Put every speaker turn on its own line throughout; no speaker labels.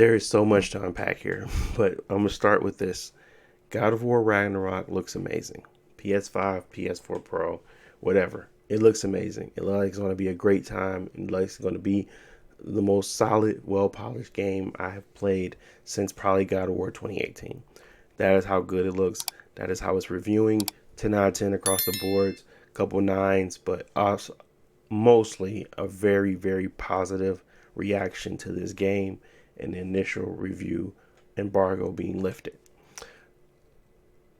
There is so much to unpack here, but I'm going to start with this. God of War Ragnarok looks amazing. PS5, PS4 Pro, whatever. It looks amazing. It looks like it's going to be a great time. It looks like it's going to be the most solid, well polished game I have played since probably God of War 2018. That is how good it looks. That is how it's reviewing. 10 out of 10 across the boards, couple nines, but also mostly a very, very positive reaction to this game and the initial review embargo being lifted.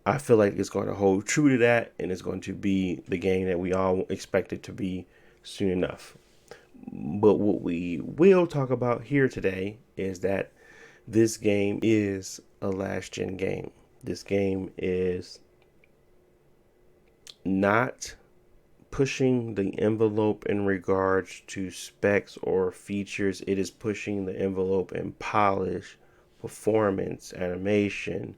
I feel like it's going to hold true to that, and it's going to be the game that we all expect it to be soon enough. But what we will talk about here today is that this game is a last gen game. This game is not pushing the envelope in regards to specs or features. It is pushing the envelope in polish, performance, animation,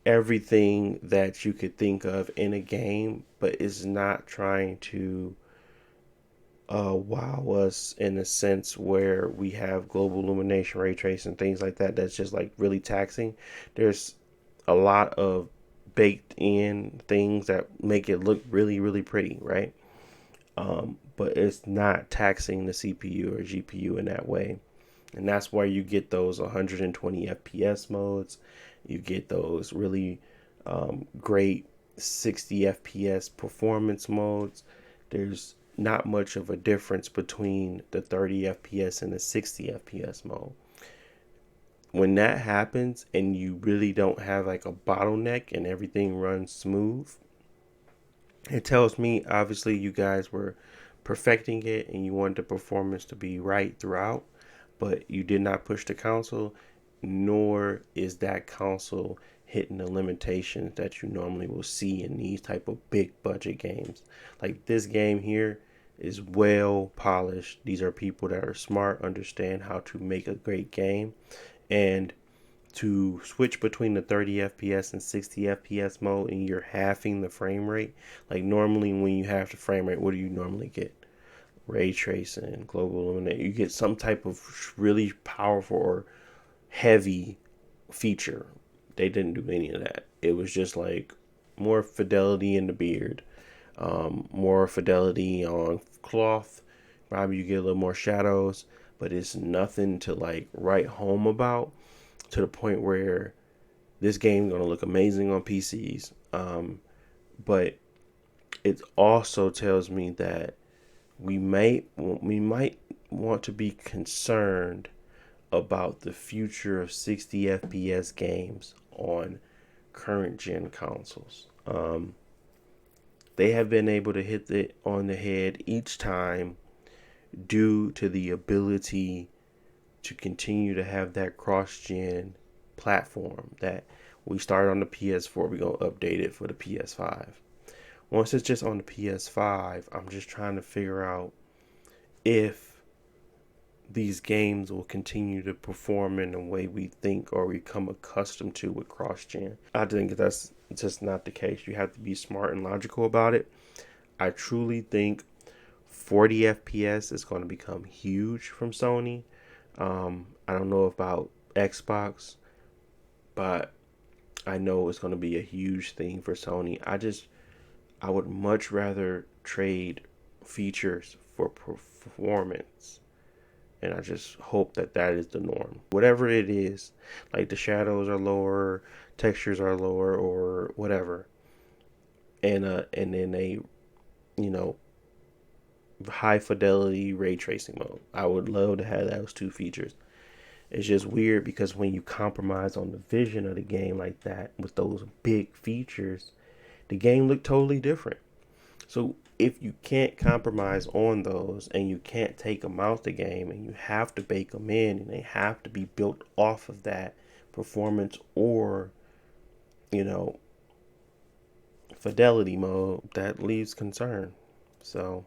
everything that you could think of in a game, but is not trying to wow us in a sense where we have global illumination, ray tracing, things like that. That's just like really taxing. There's a lot of baked in things that make it look really, really pretty, right? But it's not taxing the CPU or GPU in that way. And that's why you get those 120 FPS modes. You get those really great 60 FPS performance modes. There's not much of a difference between the 30 FPS and the 60 FPS mode. When that happens and you really don't have like a bottleneck and everything runs smooth, it tells me obviously you guys were perfecting it and you want the performance to be right throughout, but you did not push the console, nor is that console hitting the limitations that you normally will see in these type of big budget games. Like this game here is well polished. These are people that are smart, understand how to make a great game, and to switch between the 30 FPS and 60 FPS mode and you're halving the frame rate. Like normally when you have the frame rate, what do you normally get? Ray tracing, global illumination. You get some type of really powerful or heavy feature. They didn't do any of that. It was just like more fidelity in the beard, more fidelity on cloth. Probably you get a little more shadows, but it's nothing to like write home about to the point where this game's gonna look amazing on PCs. But it also tells me that we might want to be concerned about the future of 60 FPS games on current gen consoles. They have been able to hit it on the head each time due to the ability to continue to have that cross gen platform that we started on the PS4, we're going to update it for the PS5. Once it's just on the PS5, I'm just trying to figure out if these games will continue to perform in the way we think or become accustomed to with cross gen. I think that's just not the case. You have to be smart and logical about it. I truly think 40 FPS is going to become huge from Sony. I don't know about Xbox, but I know it's going to be a huge thing for Sony. I would much rather trade features for performance. And I just hope that that is the norm. Whatever it is, like the shadows are lower, textures are lower, or whatever. And then a, you know, high fidelity ray tracing mode. I would love to have those two features. It's just weird because when you compromise on the vision of the game like that with those big features, the game looked totally different. So if you can't compromise on those and you can't take them out the game and you have to bake them in and they have to be built off of that performance or, you know, fidelity mode, that leaves concern. So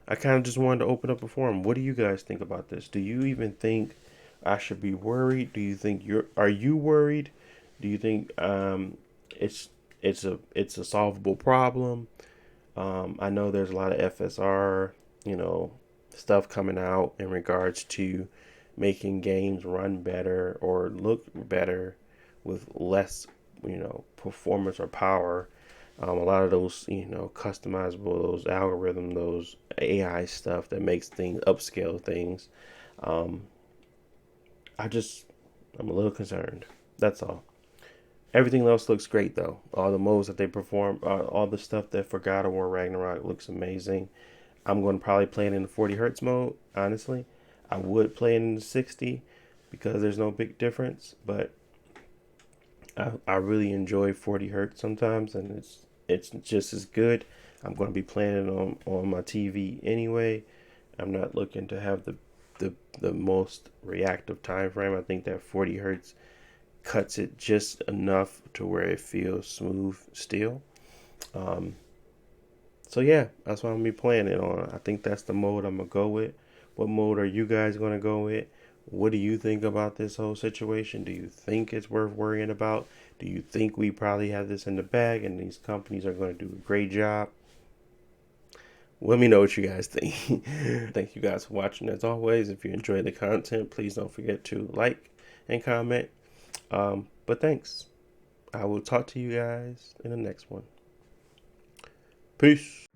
I kind of just wanted to open up a forum. What do you guys think about this? Do you even think I should be worried? Do you think are you worried? Do you think it's it's a solvable problem? I know there's a lot of FSR, you know, stuff coming out in regards to making games run better or look better with less, performance or power. A lot of those, customizable, those algorithm, those AI stuff that makes things upscale things. Um, I just, I'm a little concerned. That's all. Everything else looks great though. All the modes that they perform, all the stuff that for God of War Ragnarok looks amazing. I'm going to probably play it in the 40 hertz mode. Honestly, I would play it in the 60 because there's no big difference. But I really enjoy 40 hertz sometimes, and it's just as good. I'm going to be playing it on my TV anyway. I'm not looking to have the most reactive time frame. I think that 40 hertz cuts it just enough to where it feels smooth still. Um, so yeah, that's what I'm gonna be playing it on. I think that's the mode I'm gonna go with. What mode are you guys gonna go with? What do you think about this whole situation? Do you think it's worth worrying about? Do you think we probably have this in the bag and these companies are going to do a great job? Let me know what you guys think. Thank you guys for watching. As always, if you enjoy the content, please don't forget to like and comment. But thanks. I will talk to you guys in the next one. Peace.